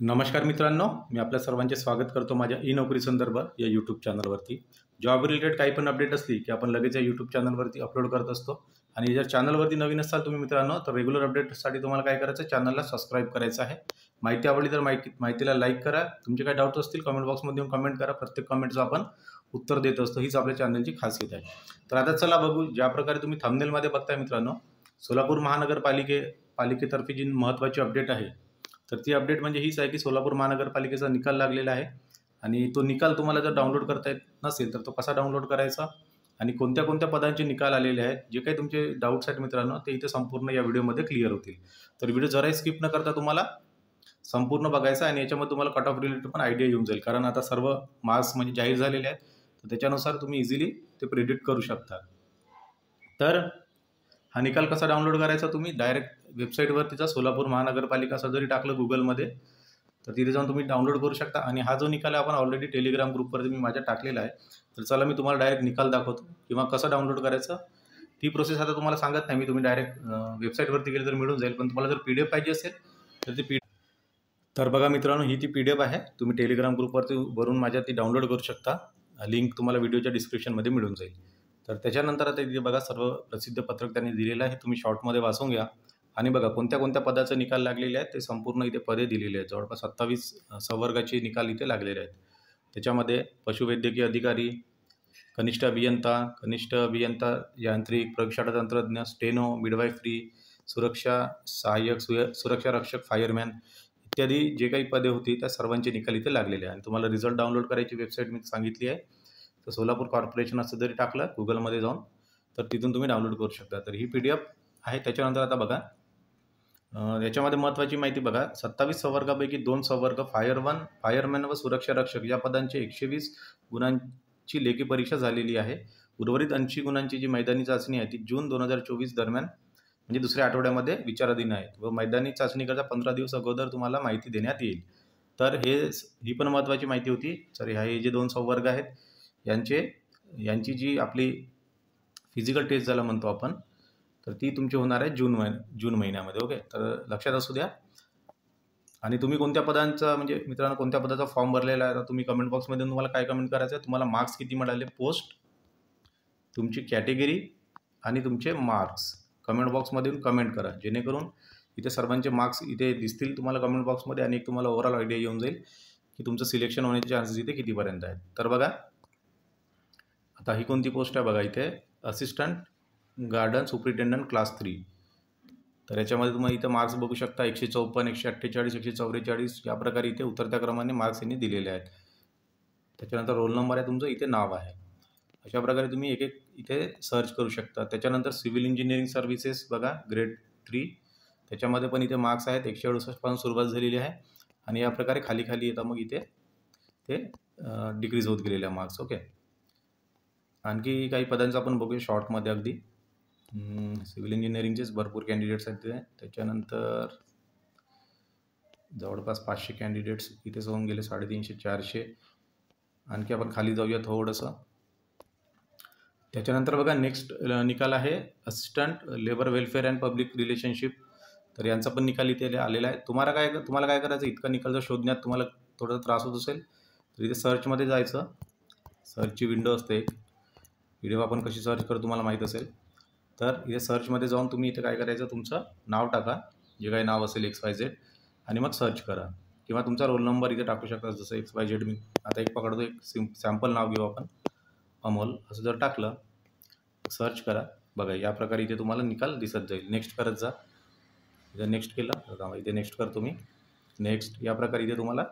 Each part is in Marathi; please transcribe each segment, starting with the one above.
नमस्कार मित्रांनो, मी आपल्या सर्वांचे स्वागत करतो माझ्या ई नोकरी संदर्भ या यूट्यूब चॅनलवरती. जॉब रिलेटेड काही पण अपडेट असली की आपण लगेच या यूट्यूब चॅनलवरती अपलोड करत असतो. आणि जर चॅनलवरती नवीन असाल तुम्ही मित्रांनो, तर रेग्युलर अपडेटसाठी तुम्हाला काय करायचं, चॅनलला सबस्क्राईब करायचं आहे. माहिती आवडली तर माहितीला लाईक करा. तुमचे काही डाऊट असतील कमेंट बॉक्समध्ये येऊन कमेंट करा. प्रत्येक कमेंटचं आपण उत्तर देत असतो. हीच आपल्या चॅनलची खासियत आहे. तर आता चला बघू, ज्या प्रकारे तुम्ही थंबनेलमध्ये बघताय मित्रांनो, सोलापूर पालिकेतर्फे जी महत्त्वाची अपडेट आहे, तर ती अपडेट म्हणजे हीच आहे की सोलापूर महानगरपालिकेचा निकाल लागलेला आहे. आणि तो निकाल तुम्हाला जर डाउनलोड करता येत नसेल तर तो कसा डाउनलोड करायचा आणि कोणत्या कोणत्या पदांचे निकाल आलेले आहेत, जे काही तुमचे डाऊट्स आहेत मित्रांनो, ते इथे संपूर्ण या व्हिडिओमध्ये क्लिअर होतील. तर व्हिडिओ जराही स्किप न करता तुम्हाला संपूर्ण बघायचा आणि याच्यामध्ये तुम्हाला कट ऑफ रिलेटेड पण आयडिया येऊन जाईल. कारण आता सर्व मार्क्स म्हणजे जाहीर झालेले आहेत, तर त्याच्यानुसार तुम्ही इझिली ते प्रिडिक्ट करू शकता. तर हा निकाल कसा डाउनलोड करायचा, तुम्ही डायरेक्ट वेबसाईटवरती जा. सोलापूर महानगरपालिका असं जरी टाकलं गुगलमध्ये तर तिथे जाऊन तुम्ही डाउनलोड करू शकता. आणि हा जो निकाल आहे आपण ऑलरेडी टेलिग्राम ग्रुपवरती मी माझ्या टाकलेला आहे. तर चला मी तुम्हाला डायरेक्ट निकाल दाखवतो किंवा कसं डाउनलोड करायचं ती प्रोसेस आता तुम्हाला सांगत नाही मी. तुम्ही डायरेक्ट वेबसाईटवरती गेले तर मिळून जाईल. पण तुम्हाला जर PDF पाहिजे असेल तर ती तर बघा मित्रांनो, ही ती PDF आहे. तुम्ही टेलिग्राम ग्रुपवरती वरून माझ्या ती डाउनलोड करू शकता. लिंक तुम्हाला व्हिडिओच्या डिस्क्रिप्शनमध्ये मिळून जाईल. तर त्याच्यानंतर आता इथे बघा सर्व प्रसिद्ध पत्रक त्यांनी दिलेलं आहे. तुम्ही शॉर्टमध्ये वाचून घ्या आणि बघा कोणत्या कोणत्या पदाचे निकाल लागलेले आहेत ते संपूर्ण इथे पदे दिलेले आहेत. जवळपास 27 संवर्गाचे निकाल इथे लागलेले आहेत. त्याच्यामध्ये पशुवैद्यकीय अधिकारी, कनिष्ठ अभियंता यांत्रिक, प्रयोगशाळा तंत्रज्ञ, स्टेनो, मिडवायफरी, सुरक्षा सहाय्यक, सुरक्षा रक्षक, फायरमॅन इत्यादी जे काही पदे होती त्या सर्वांचे निकाल इथे लागलेले आहे. आणि तुम्हाला रिझल्ट डाउनलोड करायची वेबसाईट मी सांगितली आहे. तर सोलापूर कॉर्पोरेशन असं जरी टाकलं गुगलमध्ये जाऊन तर तिथून तुम्ही डाउनलोड करू शकता. तर ही PDF आहे. त्याच्यानंतर आता बघा, याच्यामध्ये महत्त्वाची माहिती बघा, 27 संवर्गापैकी 2 संवर्ग फायरमॅन व सुरक्षा रक्षक या पदांचे 120 गुणांची लेखी परीक्षा झालेली आहे. उर्वरित 80 गुणांची जी मैदानी चाचणी आहे ती जून 2024 दरम्यान म्हणजे दुसऱ्या आठवड्यामध्ये विचाराधीन आहेत व मैदानी चाचणीकरता 15 दिवस अगोदर तुम्हाला माहिती देण्यात येईल. तर ही पण महत्त्वाची माहिती होती. तर हे जे 2 संवर्ग आहेत यांची जी आपली फिजिकल टेस्ट ज्याला म्हणतो आपण, तर ती तुमची होणार आहे जून महिन्यामध्ये. ओके, तर लक्षात असू द्या. आणि तुम्ही कोणत्या पदांचा म्हणजे मित्रांनो कोणत्या पदाचा फॉर्म भरलेला आहे, आता तुम्ही कमेंट बॉक्समध्ये तुम्हाला काय कमेंट करायचं आहे, तुम्हाला मार्क्स किती मिळाले, पोस्ट, तुमची कॅटेगरी आणि तुमचे मार्क्स कमेंट बॉक्समध्ये कमेंट करा. जेणेकरून इथे सर्वांचे मार्क्स इथे दिसतील तुम्हाला कमेंट बॉक्समध्ये आणि एक तुम्हाला ओव्हरऑल आयडिया येऊन जाईल की तुमचं सिलेक्शन होण्याचे चान्सेस इथे कितीपर्यंत आहेत. तर बघा आता ही कोणती पोस्ट आहे बघा, इथे असिस्टंट गार्डन सुपरिटेंडंट क्लास 3. तर याच्यामध्ये तुम्ही इथं मार्क्स बघू शकता, 154, 148, 144 या प्रकारे इथे उतरत्या क्रमाने मार्क्स यांनी दिलेले आहेत. त्याच्यानंतर रोल नंबर आहे तुमचं, इथे नाव आहे. अशा प्रकारे तुम्ही एक एक इथे सर्च करू शकता. त्याच्यानंतर सिव्हिल इंजिनिअरिंग सर्व्हिसेस बघा ग्रेड 3, त्याच्यामध्ये पण इथे मार्क्स आहेत. 168 पासून सुरुवात झालेली आहे आणि या प्रकारे खाली खाली येतं मग इथे ते डिक्रीज होत गेलेले मार्क्स. ओके, आणखी काही पदांचं आपण बघूया शॉर्टमध्ये अगदी. सिव्हिल इंजिनिअरिंगचेच भरपूर कॅन्डिडेट्स आहेत ते. त्याच्यानंतर जवळपास 500 कॅन्डिडेट्स इथेच होऊन गेले, 350, 400. आणखी आपण खाली जाऊया थोडंसं. त्याच्यानंतर बघा नेक्स्ट निकाल आहे assistant labour welfare and public relationship. तर यांचा पण निकाल इथे आलेला आहे. तुम्हाला काय करायचं, इतका निकाल जर शोधण्यात तुम्हाला थोडासा त्रास होत असेल तर इथे सर्चमध्ये जायचं. सर्चची विंडो असते एक, व्हिडिओ आपण कशी सर्च करतो तुम्हाला माहीत असेल. तर इथे सर्चमध्ये जाऊन तुम्ही इथे काय करायचं, तुमचं नाव टाका, जे काही नाव असेल XYZ, आणि मग सर्च करा. किंवा तुमचा रोल नंबर इथे टाकू शकता, जसं XYZ. मी आता एक पकडतो, एक सॅम्पल नाव घेऊ आपण, अमोल असं जर टाकलं, सर्च करा. बघा या प्रकारे इथे तुम्हाला निकाल दिसत जाईल. नेक्स्ट करत जा. इथे नेक्स्ट केलं तर इथे नेक्स्ट करतो मी, नेक्स्ट. या प्रकारे इथे तुम्हाला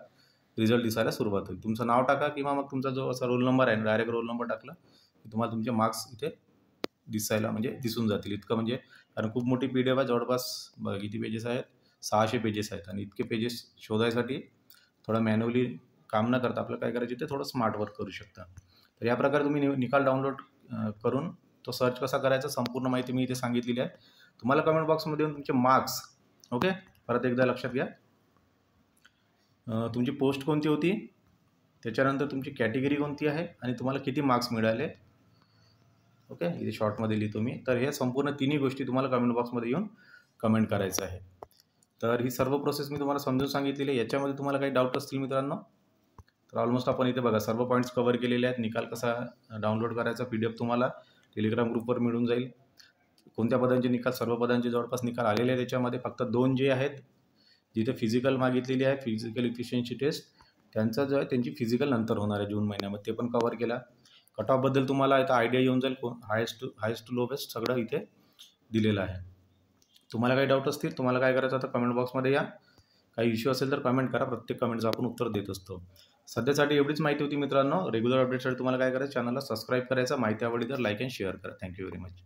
रिझल्ट दिसायला सुरुवात होईल. तुमचं नाव टाका किंवा मग तुमचा जो असा रोल नंबर आहे डायरेक्ट रोल नंबर टाकला की तुम्हाला तुमचे मार्क्स इथे दिसून जातील. इतकं म्हणजे, कारण खूप मोठी PDF आहे, जवळपास किती पेजेस आहेत, 600 पेजेस आहेत. आणि इतके पेजेस शोधायसाठी थोडं मॅन्युअली काम न करता आपलं काय करायचं, ते थोडं स्मार्ट वर्क करू शकता. तर या प्रकारे तुम्ही निकाल डाउनलोड करून तो सर्च कसा करायचा संपूर्ण माहिती मी इथे सांगितलेली आहे. तुम्हाला कमेंट बॉक्समध्ये येऊन तुमचे मार्क्स, ओके, परत एकदा लक्षात घ्या, तुमची पोस्ट कोणती होती, त्याच्यानंतर तुमची कॅटेगरी कोणती आहे आणि तुम्हाला किती मार्क्स मिळाले. ओके, इथे शॉर्टमध्ये लिहितो मी. तर हे संपूर्ण तिन्ही गोष्टी तुम्हाला कमेंट बॉक्समध्ये येऊन कमेंट करायचं आहे. तर ही सर्व प्रोसेस मी तुम्हाला समजून सांगितलेली आहे. याच्यामध्ये तुम्हाला काही डाऊट असतील मित्रांनो, तर ऑलमोस्ट आपण इथे बघा सर्व पॉईंट्स कव्हर केलेले आहेत. निकाल कसा डाउनलोड करायचा PDF तुम्हाला टेलिग्राम ग्रुपवर मिळून जाईल. कोणत्या पदांचे निकाल, सर्व पदांचे जवळपास निकाल आलेले आहेत. त्याच्यामध्ये फक्त 2 जे आहेत जिथे फिजिकल मागितलेली आहे, फिजिकल इफिशियन्सी टेस्ट, त्यांचा जो आहे त्यांची फिजिकल नंतर होणार आहे जून महिन्यामध्ये, ते पण कव्हर केला. कट ऑफबद्दल तुम्हाला इथं आयडिया येऊन जाईल, हायेस्ट टू लोवेस्ट सगळं इथे दिलेलं आहे. तुम्हाला काही डाऊट असतील, तुम्हाला काय करायचं आता कमेंट बॉक्समध्ये या. काही इश्यू असेल तर कमेंट करा, प्रत्येक कमेंटचं आपण उत्तर देत असतो. सध्यासाठी एवढीच माहिती होती मित्रांनो. रेग्युलर अपडेटसाठी तुम्हाला काय करायचं, चॅनलला सबस्क्राईब करायचं. माहिती आवडली तर लाईक अँड शेअर करा. Thank you very much.